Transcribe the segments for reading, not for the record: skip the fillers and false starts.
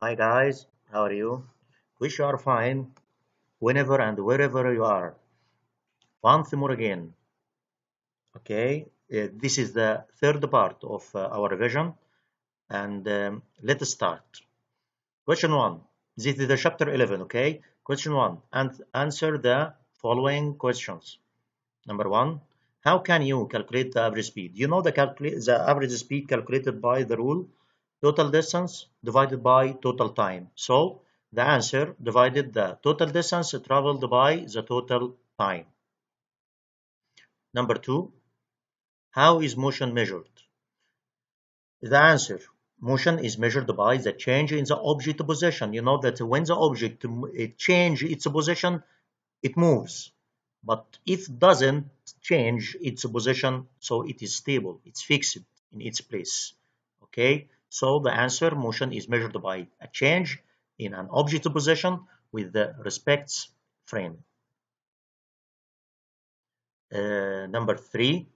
Hi guys, how are you? Wish you are fine whenever and wherever you are. Once more again, okay? This is the third part of our revision, and let's start. Question 1. This is the chapter 11, okay? Question 1. And answer the following questions. Number 1. How can you calculate the average speed? You know the average speed calculated by the rule total distance divided by total time. So the answer divided the total distance traveled by the total time. Number 2. How is motion measured? The answer, motion is measured by the change in the object position. You know that when the object changes its position, it moves. But if it doesn't change its position, so it is stable, it's fixed in its place. Okay, so the answer, motion is measured by a change in an object position with the respects frame. Number 3,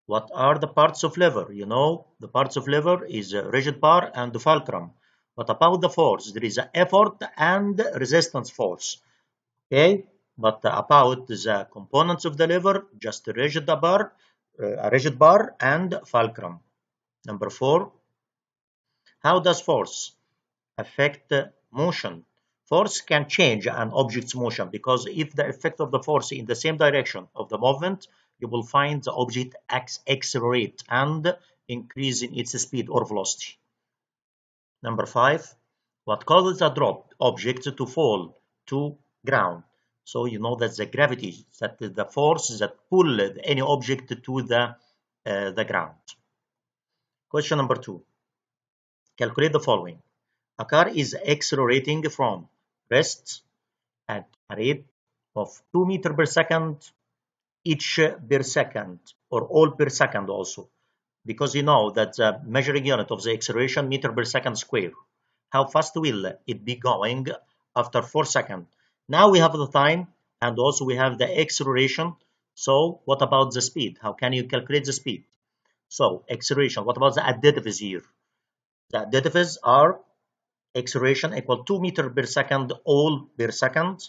what are the parts of lever? You know, the parts of lever is a rigid bar and the fulcrum. What about the force? There is an effort and resistance force. Okay, but about the components of the lever, just a rigid bar and fulcrum. Number 4, how does force affect motion? Force can change an object's motion because if the effect of the force in the same direction of the movement, you will find the object accelerate and increase in its speed or velocity. Number 5, what causes a dropped object to fall to ground? So you know that the gravity, that is the force that pulled any object to the ground. Question number 2, calculate the following. A car is accelerating from rest at a rate of 2 meters per second, each per second, or all per second also, because you know that the measuring unit of the acceleration meter per second square. How fast will it be going after 4 seconds? Now we have the time and also we have the acceleration. So what about the speed? How can you calculate the speed? So acceleration, what about the additives here? The additives are acceleration equal 2 meters per second all per second,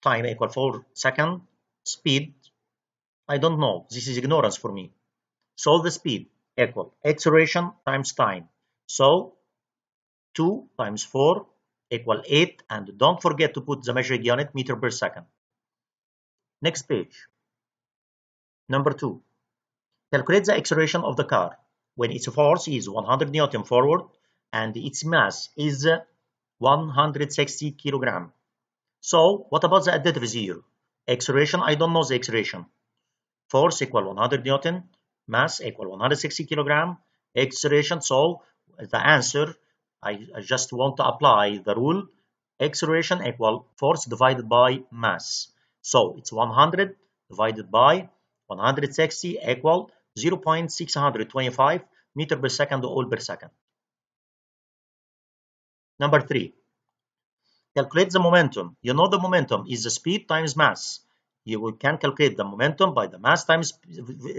time equal 4 seconds, speed, I don't know, this is ignorance for me. So the speed equal acceleration times time. So 2 times 4 equal 8, and don't forget to put the measuring unit meter per second. Next page. Number 2. Calculate the acceleration of the car when its force is 100 Newton forward and its mass is 160 kilogram. So what about the additives here? Acceleration, I don't know the acceleration. Force equal 100 Newton, mass equal 160 kilogram, acceleration. So the answer, I just want to apply the rule, acceleration equal force divided by mass. So it's 100 divided by 160 equal 0.625 meter per second all per second. Number 3, calculate the momentum. You know the momentum is the speed times mass. You can calculate the momentum by the mass times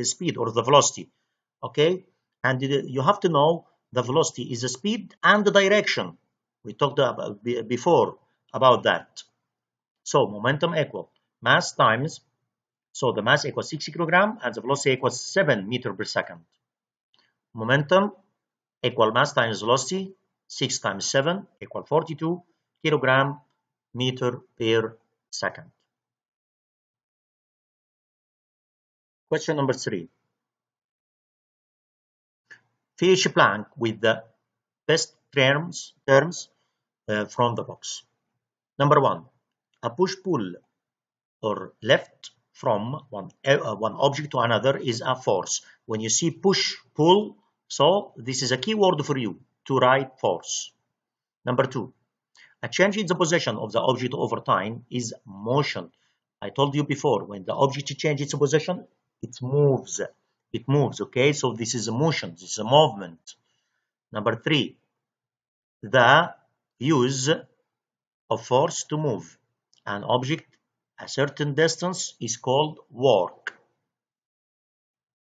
speed or the velocity. Okay, and you have to know the velocity is the speed and the direction. We talked about before about that. So momentum equal mass times, so the mass equals 60 kilogram and the velocity equals 7 meter per second. Momentum equal mass times velocity, 6 times 7 equal 42 kilogram meter per second. Question number 3. Fish blank with the best terms from the box. Number 1, a push-pull or left from one object to another is a force. When you see push-pull, so this is a key word for you to write force. Number 2, a change in the position of the object over time is motion. I told you before, when the object changes its position, it moves. It moves, okay? So this is a motion, this is a movement. Number 3, the use of force to move an object a certain distance is called work.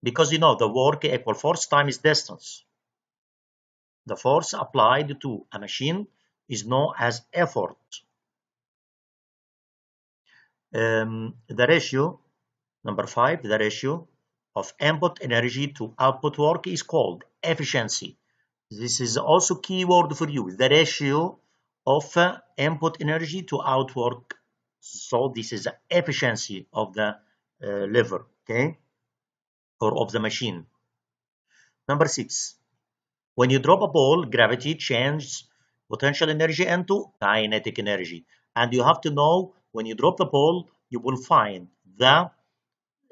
Because you know the work equal force times distance. The force applied to a machine is known as effort. The ratio, number 5, the ratio of input energy to output work is called efficiency. This is also keyword for you, the ratio of input energy to output work. So this is the efficiency of the lever, okay, or of the machine. Number 6, when you drop a ball, gravity changes potential energy into kinetic energy. And you have to know when you drop the ball, you will find the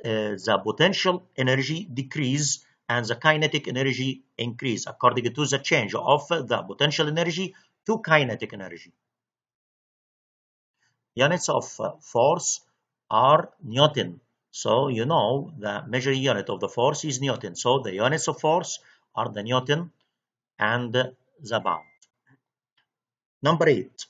potential energy decrease and the kinetic energy increase according to the change of the potential energy to kinetic energy. Units of force are Newton. So you know the measuring unit of the force is Newton. So the units of force are the Newton and the pound. Number 8,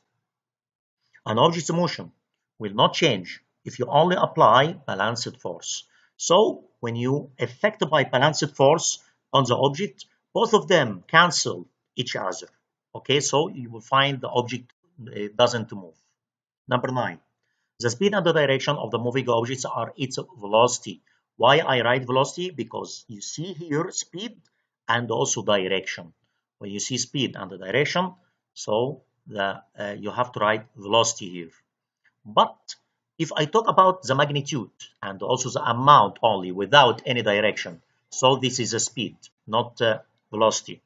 an object's motion will not change if you only apply balanced force. So when you effect by balanced force on the object, both of them cancel each other. Okay, so you will find the object doesn't move. Number 9, the speed and the direction of the moving objects are its velocity. Why I write velocity? Because you see here speed and also direction. When you see speed and the direction, so you have to write velocity here. But if I talk about the magnitude and also the amount only without any direction, so this is a speed, not velocity.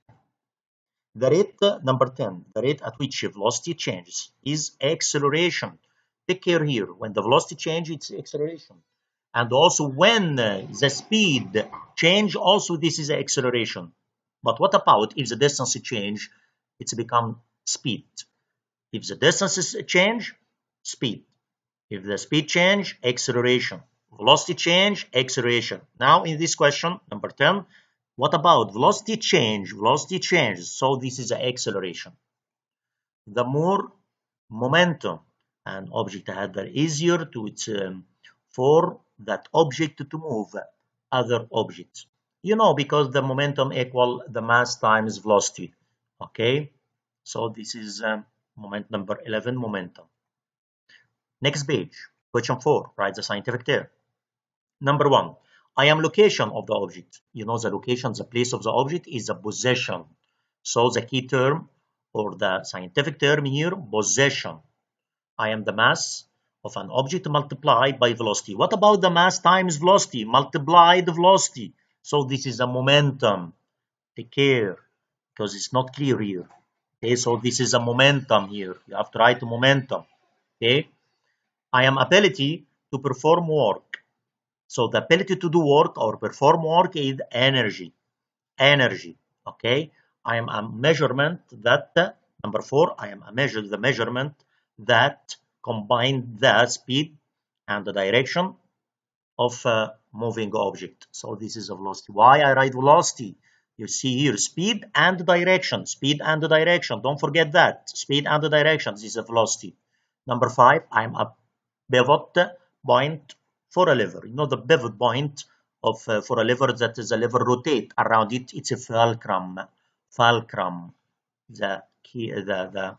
The rate, number 10, the rate at which velocity changes is acceleration. Take care here, when the velocity changes, it's acceleration. And also when the speed change, also this is acceleration. But what about if the distance change, it's become speed. If the distances change, speed. If the speed change, acceleration. Velocity change, acceleration. Now in this question, number 10, what about velocity change? Velocity change. So this is the acceleration. The more momentum an object had, the easier to it's for that object to move other objects. You know, because the momentum equal the mass times velocity. Okay, so this is moment number 11, momentum. Next page, question 4, write the scientific term. Number 1, I am location of the object. You know the location, the place of the object is the position. So the key term or the scientific term here, position. I am the mass of an object multiplied by velocity. What about the mass times velocity? Multiply the velocity. So this is a momentum. Take care, because it's not clear here. Okay, so this is a momentum here. You have to write momentum. Okay, I am ability to perform work. So the ability to do work or perform work is energy. Energy. Okay, I am a measurement that number 4. I am a the measurement that combine the speed and the direction of a moving object. So this is a velocity. Why I write velocity? You see here speed and direction. Speed and direction. Don't forget that. Speed and direction. This is a velocity. Number 5. I am a pivot point for a lever. You know the pivot point of for a lever, that is a lever rotate around it. It's a fulcrum. Fulcrum. The key, the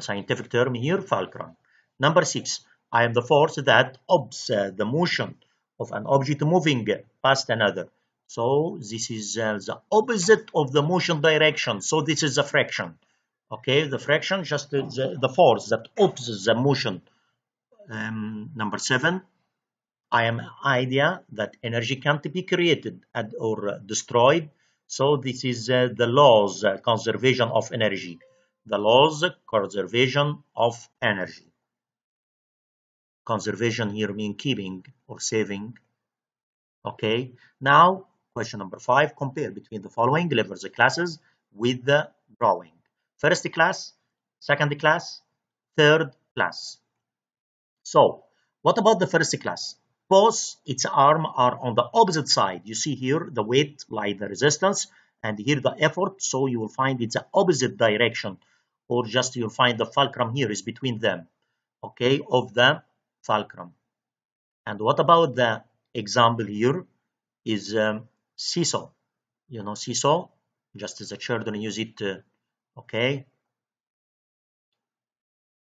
scientific term here, fulcrum. Number 6, I am the force that obs the motion of an object moving past another. So this is the opposite of the motion direction. So this is the friction. Okay, the friction, just the force that opposes the motion. Number 7, I am idea that energy can't be created or destroyed. So this is the laws conservation of energy. The laws conservation of energy. Conservation here means keeping or saving. Okay. Now question number 5. Compare between the following levels classes with the drawing. First class, second class, third class. So what about the first class? Both its arms are on the opposite side. You see here the weight like the resistance and here the effort. So you will find it's the opposite direction, or just you'll find the fulcrum here is between them. Okay, of the fulcrum. And what about the example here is seesaw. You know seesaw, just as the children use it. Okay,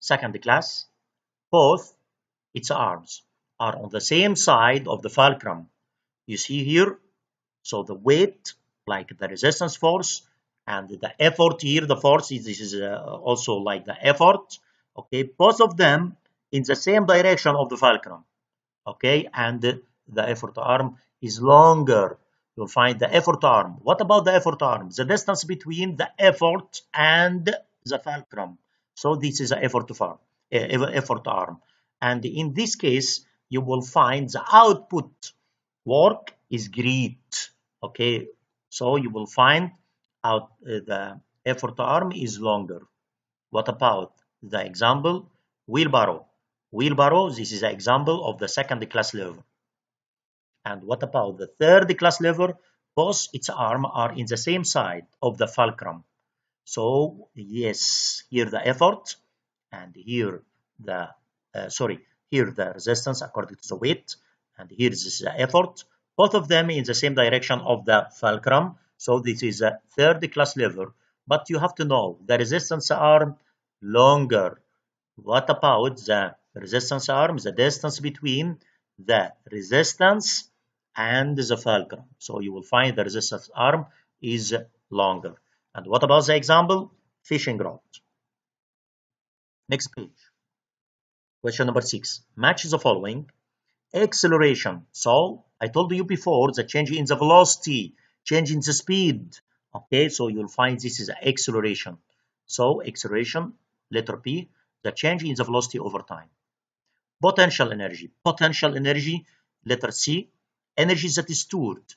second class, both its arms are on the same side of the fulcrum. You see here, so the weight, like the resistance force, and the effort here, the force is this is also like the effort. Okay, both of them in the same direction of the fulcrum. Okay, and the effort arm is longer. You'll find the effort arm. What about the effort arm? The distance between the effort and the fulcrum. So this is the effort arm. And in this case, you will find the output work is great. Okay, so you will find out the effort arm is longer. What about the example? Wheelbarrow. Wheelbarrow, this is an example of the second class lever. And what about the third class lever? Both its arms are in the same side of the fulcrum. So yes, here the effort, and here the here the resistance according to the weight, and here is the effort. Both of them in the same direction of the fulcrum. So this is a third class lever. But you have to know the resistance arm longer. What about the resistance arm? The distance between the resistance and the fulcrum. So you will find the resistance arm is longer. And what about the example? Fishing rod. Next page. Question number 6. Match the following. Acceleration. So I told you before the change in the velocity, change in the speed. Okay, so you'll find this is acceleration. So acceleration, letter P, the change in the velocity over time. Potential energy. Potential energy, letter C, energy that is stored.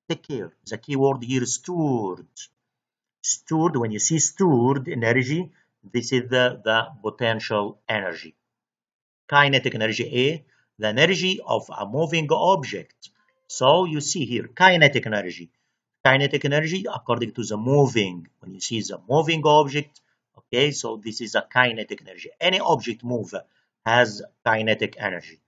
Take care. The key word here is stored. Stored, when you see stored energy, this is the potential energy. Kinetic energy A, the energy of a moving object. So you see here, kinetic energy. Kinetic energy according to the moving. When you see the moving object, okay, so this is a kinetic energy. Any object move has kinetic energy.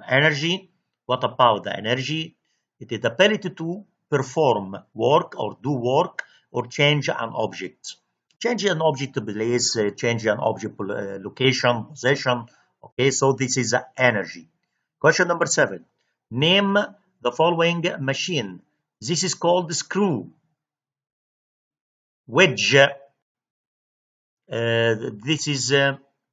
Energy, what about the energy? It is the ability to perform work or do work or change an object. Change an object place, change an object location, position. Okay, so this is energy. Question number 7. Name the following machine. This is called screw. Wedge. This is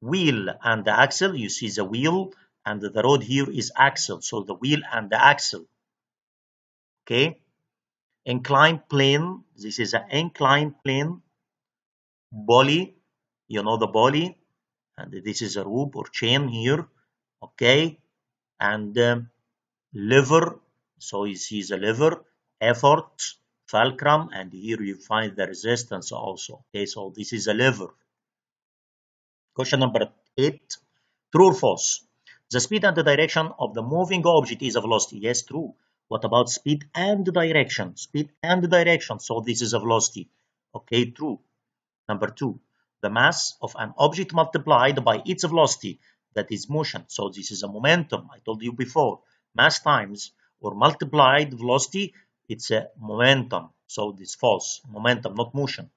wheel and the axle. You see the wheel and the road here is axle. So the wheel and the axle. Okay. Inclined plane. This is an inclined plane. Pulley. You know the pulley. And this is a rope or chain here. Okay. And lever. So you see the lever. Effort. Fulcrum. And here you find the resistance also. Okay. So this is a lever. Question number 8. True or false? The speed and the direction of the moving object is a velocity. Yes, true. What about speed and direction? Speed and direction. So this is a velocity. Okay, true. Number 2. The mass of an object multiplied by its velocity. That is motion. So this is a momentum. I told you before. Mass times or multiplied velocity, it's a momentum. So this is false. Momentum, not motion.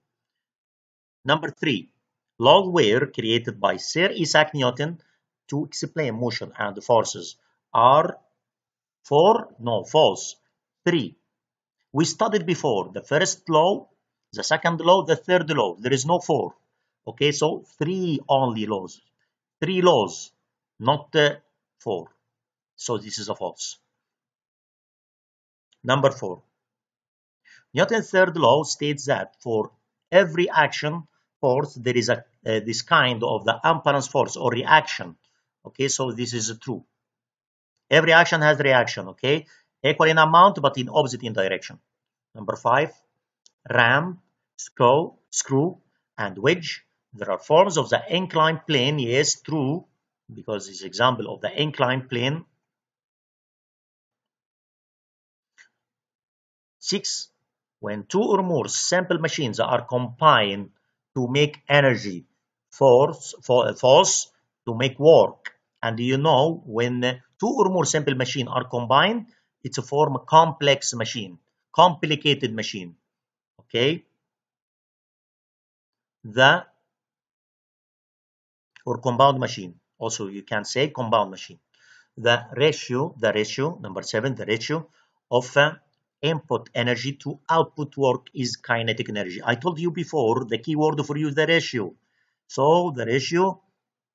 Number 3. Laws were created by Sir Isaac Newton to explain motion and forces. Are 4? No, false. 3. We studied before the first law, the second law, the third law. There is no 4. Okay, so 3 only laws. 3 laws, not 4. So this is a false. Number 4. Newton's third law states that for every action force, there is this kind of the imbalance force or reaction. Okay, so this is true. Every action has reaction, okay? Equal in amount, but in opposite in direction. Number 5, ram, screw, and wedge. There are forms of the inclined plane. Yes, true, because this example of the inclined plane. 6, when 2 or more simple machines are combined to make energy, force to make work. And you know, when 2 or more simple machines are combined, it's a form of complex machine, complicated machine. Okay. the or compound machine. Also, you can say compound machine. The ratio, number 7, the ratio of input energy to output work is kinetic energy. I told you before, the key word for you is the ratio. So the ratio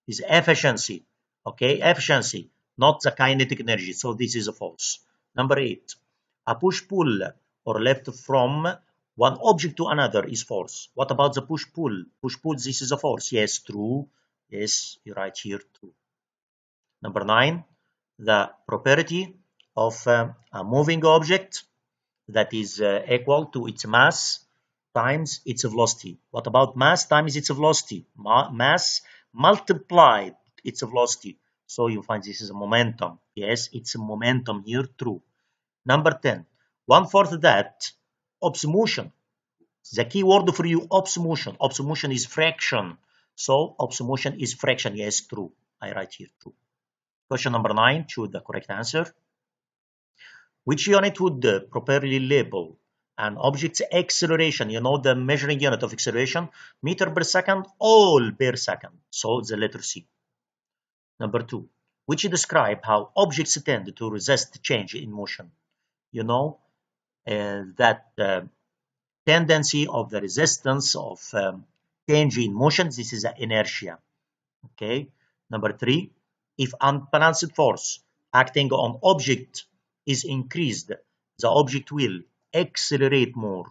is efficiency. Okay, efficiency, not the kinetic energy. So this is a false. Number 8, a push-pull or left from one object to another is force. What about the push-pull? Push-pull, this is a force. Yes, true. Yes, you write here true. Number 9, the property of a moving object that is equal to its mass times its velocity. What about mass times its velocity? Mass multiplied its velocity. So you find this is a momentum. Yes, it's a momentum here, true. Number 10, one-fourth that Ops motion. The key word for you, Ops motion. Ops motion is fraction. So Ops motion is fraction. Yes, true. I write here true. Question number 9, choose the correct answer. Which unit would properly label an object's acceleration? You know the measuring unit of acceleration, meter per second, all per second. So the letter C. Number 2, which describe how objects tend to resist change in motion. You know that tendency of the resistance of change in motion, this is inertia. Okay. Number 3, if unbalanced force acting on object is increased, the object will accelerate more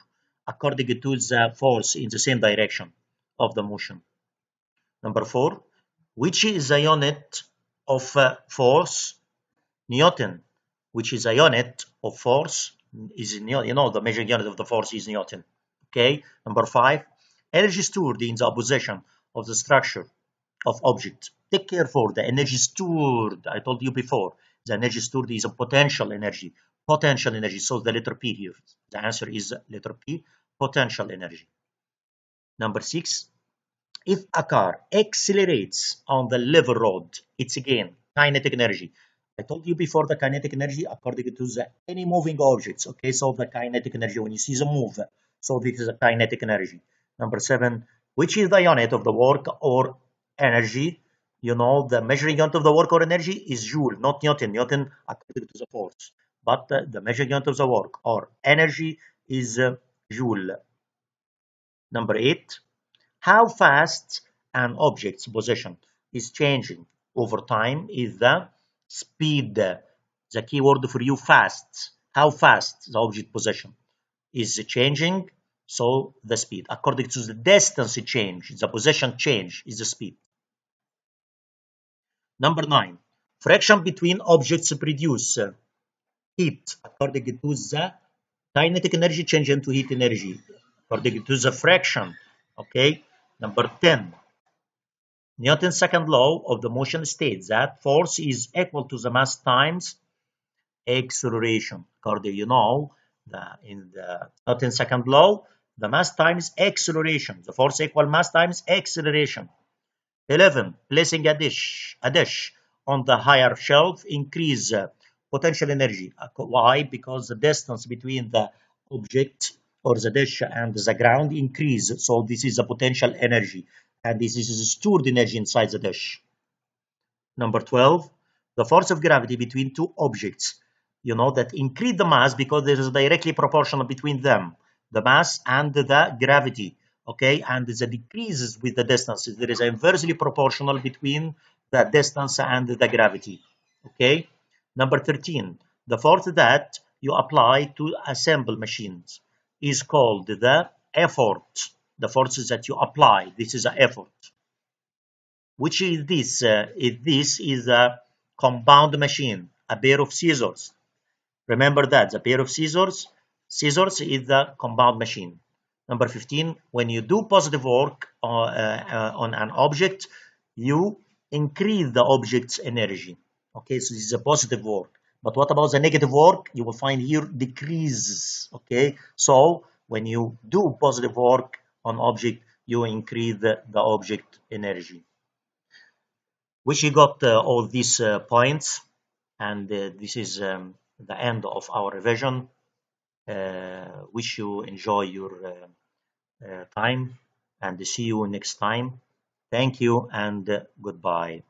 according to the force in the same direction of the motion. Number 4, which is a unit of force? Newton. Which is a unit of force is, you know, the measuring unit of the force is Newton. Okay. Number 5, energy stored in the opposition of the structure of object. Take care for the energy stored. I told you before, the energy stored is a potential energy. Potential energy. So the letter P here. The answer is letter P, potential energy. Number 6, if a car accelerates on the level road, it's again kinetic energy. I told you before the kinetic energy according to the any moving objects. Okay, so the kinetic energy when you see the move. So this is a kinetic energy. Number 7, which is the unit of the work or energy? You know the measuring unit of the work or energy is joule, not Newton. Newton according to the force, but the measuring unit of the work or energy is joule. Number 8, how fast an object's position is changing over time is the speed. The keyword for you, fast. How fast the object position is changing, so the speed. According to the distance change, the position change is the speed. Number 9, friction between objects produce heat according to the kinetic energy change into heat energy according to the friction. Okay. Number 10, Newton's second law of the motion states that force is equal to the mass times acceleration. According, you know, in the Newton's second law, the mass times acceleration. The force equal mass times acceleration. 11, placing a dish on the higher shelf increase potential energy. Why? Because the distance between the object or the dish and the ground increase. So this is a potential energy, and this is stored energy inside the dish. Number 12, the force of gravity between two objects. You know that increase the mass because there is directly proportional between them, the mass and the gravity. Okay, and the decreases with the distances. There is inversely proportional between the distance and the gravity. Okay. Number 13, the force that you apply to assemble machines is called the effort. The forces that you apply, this is an effort. Which is this? This is a compound machine, a pair of scissors. Remember that, the pair of scissors is the compound machine. Number 15, when you do positive work on an object, you increase the object's energy. Okay, so this is a positive work. But what about the negative work? You will find here decreases. Okay, so when you do positive work on object, you increase the object energy. Wish you got all these points, and this is the end of our revision. Wish you enjoy your time. and see you next time. Thank you and goodbye.